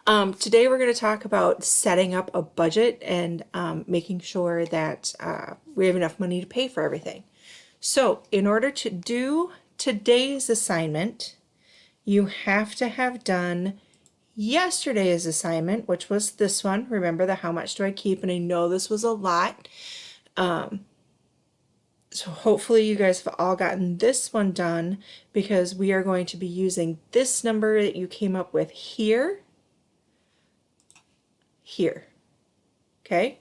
Today we're going to talk about setting up a budget and making sure that we have enough money to pay for everything. So, in order to do today's assignment, you have to have done yesterday's assignment, which was this one. Remember the how much do I keep? And I know this was a lot. So hopefully you guys have all gotten this one done because we are going to be using this number that you came up with here. Okay.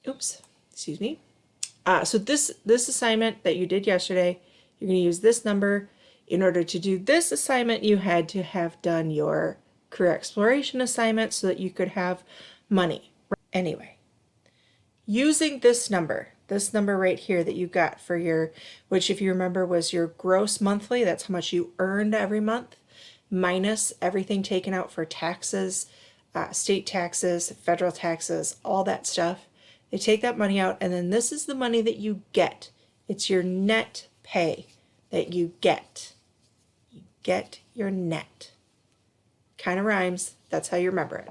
Oops, excuse me. So this assignment that you did yesterday, you're going to use this number. In order to do this assignment, you had to have done your career exploration assignment so that you could have money. Anyway, using this number right here that you got for your, which if you remember was your gross monthly, that's how much you earned every month, minus everything taken out for taxes, state taxes, federal taxes, all that stuff. They take that money out, and then this is the money that you get. It's your net pay that you get. You get your net. Kind of rhymes. That's how you remember it.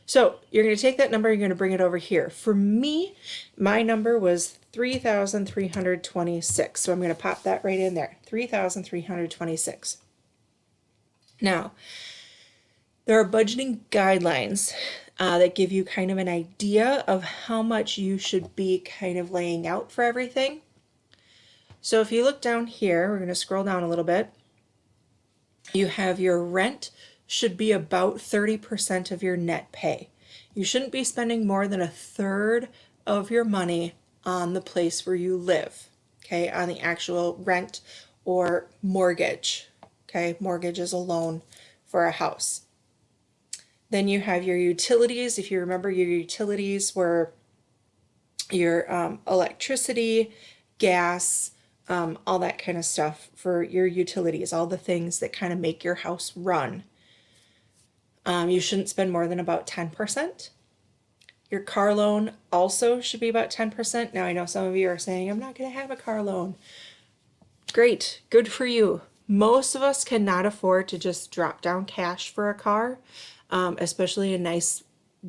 So you're going to take that number, you're going to bring it over here. For me, my number was 3,326. So I'm going to pop that right in there. 3,326. Now, there are budgeting guidelines that give you kind of an idea of how much you should be kind of laying out for everything. So if you look down here, we're going to scroll down a little bit. You have your rent should be about 30% of your net pay. You shouldn't be spending more than a third of your money on the place where you live, okay, on the actual rent or mortgage, okay? Mortgage is a loan for a house. Then you have your utilities. If you remember, your utilities were your electricity, gas, all that kind of stuff for your utilities, all the things that kind of make your house run. You shouldn't spend more than about 10%. Your car loan also should be about 10%. Now, I know some of you are saying, I'm not going to have a car loan. Great, good for you. Most of us cannot afford to just drop down cash for a car, especially a nice,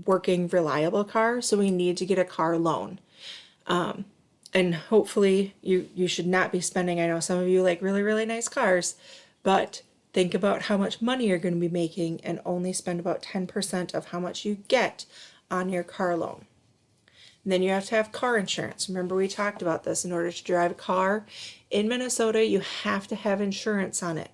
working, reliable car. So we need to get a car loan. And hopefully you should not be spending, I know some of you like really, really nice cars, but think about how much money you're going to be making and only spend about 10% of how much you get on your car loan. And then you have to have car insurance. Remember, we talked about this. In order to drive a car in Minnesota, you have to have insurance on it.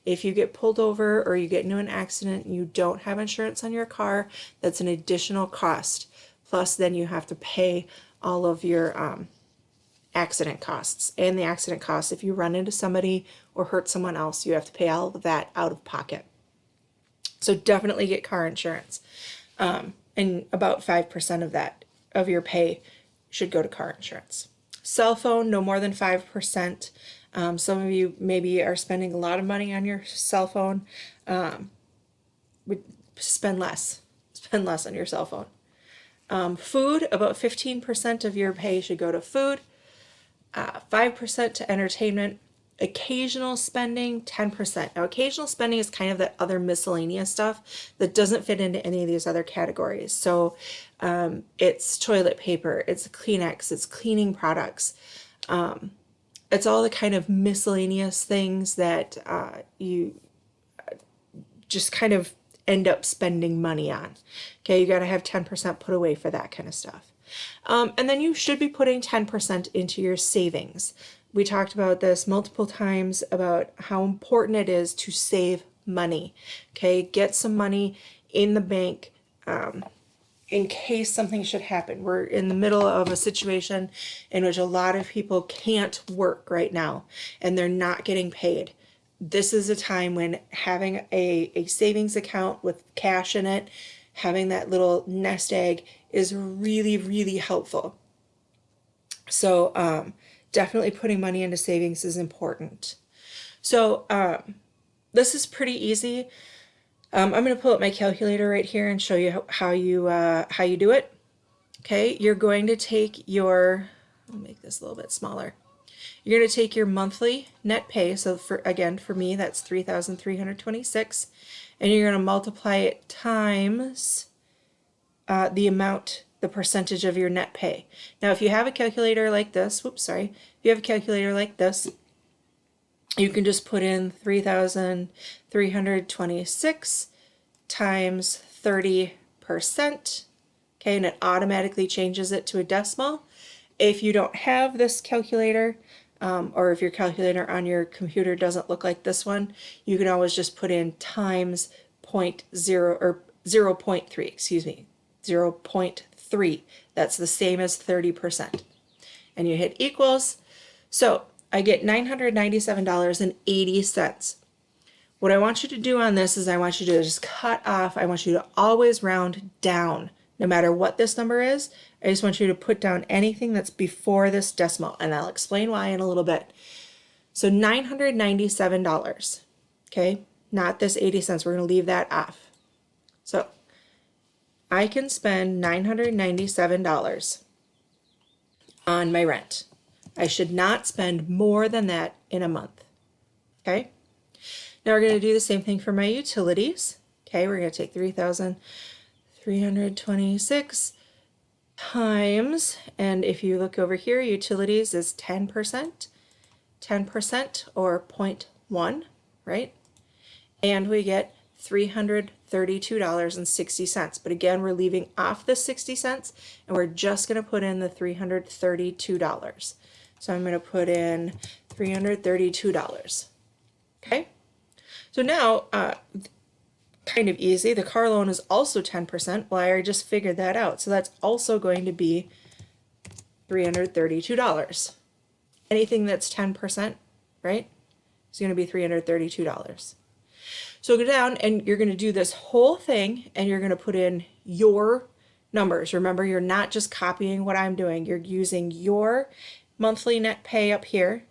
If you get pulled over or you get into an accident and you don't have insurance on your car, that's an additional cost. Plus, then you have to pay all of your accident costs. And the accident costs, if you run into somebody or hurt someone else, you have to pay all of that out of pocket. So definitely get car insurance. And about 5% of that, of your pay, should go to car insurance. Cell phone, no more than 5%. Some of you maybe are spending a lot of money on your cell phone. Spend less. Spend less on your cell phone. Food, about 15% of your pay should go to food. 5% to entertainment. Occasional spending, 10%. Now, occasional spending is kind of that other miscellaneous stuff that doesn't fit into any of these other categories. So it's toilet paper, it's Kleenex, it's cleaning products. It's all the kind of miscellaneous things that you just kind of end up spending money on. Okay, you got to have 10% put away for that kind of stuff. And then you should be putting 10% into your savings. We talked about this multiple times about how important it is to save money. Okay, get some money in the bank in case something should happen. We're in the middle of a situation in which a lot of people can't work right now and they're not getting paid. This is a time when having a savings account with cash in it, having that little nest egg is really, really helpful. So definitely putting money into savings is important. So this is pretty easy. I'm going to pull up my calculator right here and show you how you do it. Okay, you're going to take your, I'll make this a little bit smaller. You're going to take your monthly net pay, so for me that's 3,326, and you're going to multiply it times the percentage of your net pay. Now if you have a calculator like this, if you have a calculator like this, you can just put in 3,326 times 30%, okay, and it automatically changes it to a decimal. If you don't have this calculator, or if your calculator on your computer doesn't look like this one, you can always just put in times 0.0 or 0.3, excuse me, 0.3. That's the same as 30%. And you hit equals. So I get $997.80. What I want you to do on this is I want you to just cut off. I want you to always round down. No matter what this number is, I just want you to put down anything that's before this decimal, and I'll explain why in a little bit. So $997, okay? Not this 80 cents. We're going to leave that off. So I can spend $997 on my rent. I should not spend more than that in a month, okay? Now we're going to do the same thing for my utilities. Okay, we're going to take 3,326 times, and if you look over here, utilities is 10%, 10% or 0.1, right? And we get $332.60. But again, we're leaving off the 60 cents and we're just going to put in the $332. So I'm going to put in $332. Okay? So now, kind of easy, the car loan is also 10%. Well, I already just figured that out. So that's also going to be $332. Anything that's 10%, right, is going to be $332. So go down and you're going to do this whole thing and you're going to put in your numbers. Remember, you're not just copying what I'm doing. You're using your monthly net pay up here.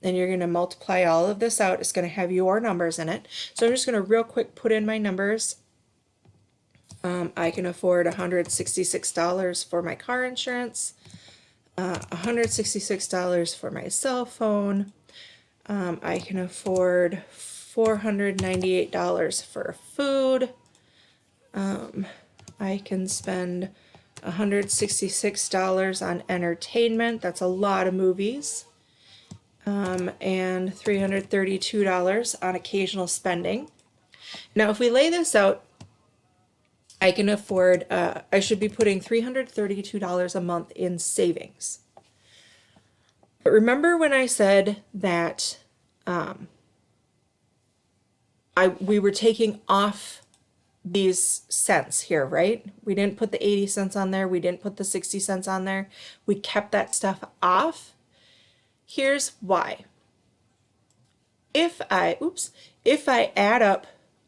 And you're going to multiply all of this out. It's going to have your numbers in it. So I'm just going to real quick put in my numbers. I can afford $166 for my car insurance, $166 for my cell phone. I can afford $498 for food. I can spend $166 on entertainment. That's a lot of movies. And $332 on occasional spending. Now, if we lay this out, I can afford, I should be putting $332 a month in savings. But remember when I said that we were taking off these cents here, right? We didn't put the 80 cents on there. We didn't put the 60 cents on there. We kept that stuff off. Here's why. If I add up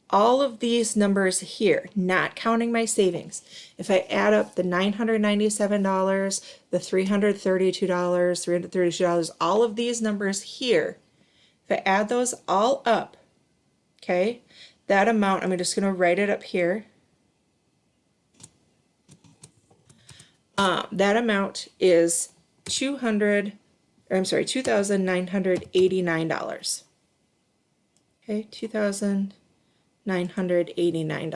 all of these numbers here, not counting my savings, if I add up the $997, the $332, all of these numbers here, if I add those all up, okay, that amount, I'm just going to write it up here. That amount is $2,989. Okay, $2,989. Make it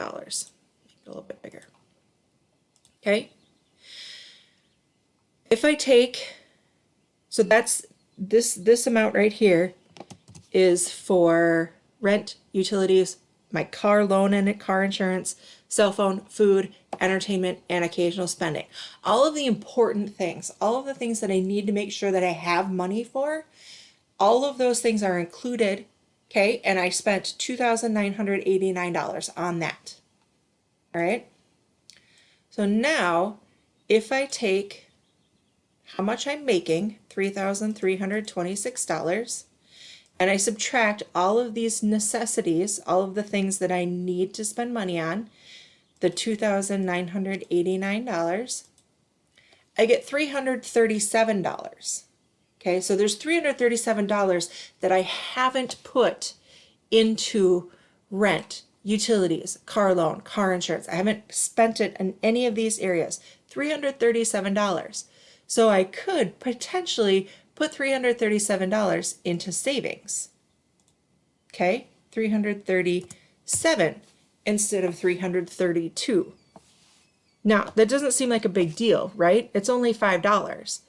a little bit bigger. Okay. If I take, so that's this amount right here is for rent, utilities, my car loan and car insurance, cell phone, food, entertainment, and occasional spending. All of the important things, all of the things that I need to make sure that I have money for, all of those things are included, okay? And I spent $2,989 on that, all right? So now, if I take how much I'm making, $3,326, and I subtract all of these necessities, all of the things that I need to spend money on, the $2,989, I get $337. Okay, so there's $337 that I haven't put into rent, utilities, car loan, car insurance. I haven't spent it in any of these areas. $337. So I could potentially put $337 into savings. Okay, 337 instead of 332. Now, that doesn't seem like a big deal, right? It's only $5.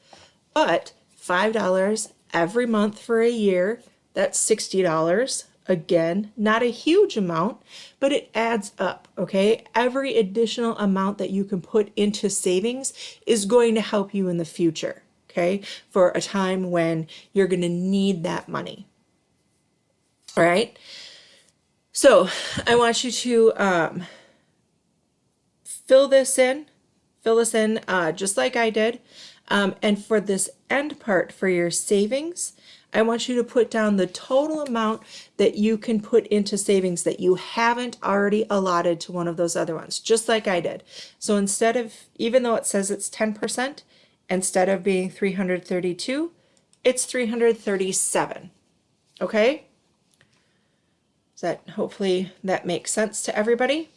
But $5 every month for a year, that's $60. Again, not a huge amount, but it adds up, okay? Every additional amount that you can put into savings is going to help you in the future, okay? For a time when you're going to need that money. All right? So I want you to fill this in just like I did. And for this end part for your savings, I want you to put down the total amount that you can put into savings that you haven't already allotted to one of those other ones, just like I did. So instead of, even though it says it's 10%, instead of being 332, it's 337. Okay? Hopefully that makes sense to everybody?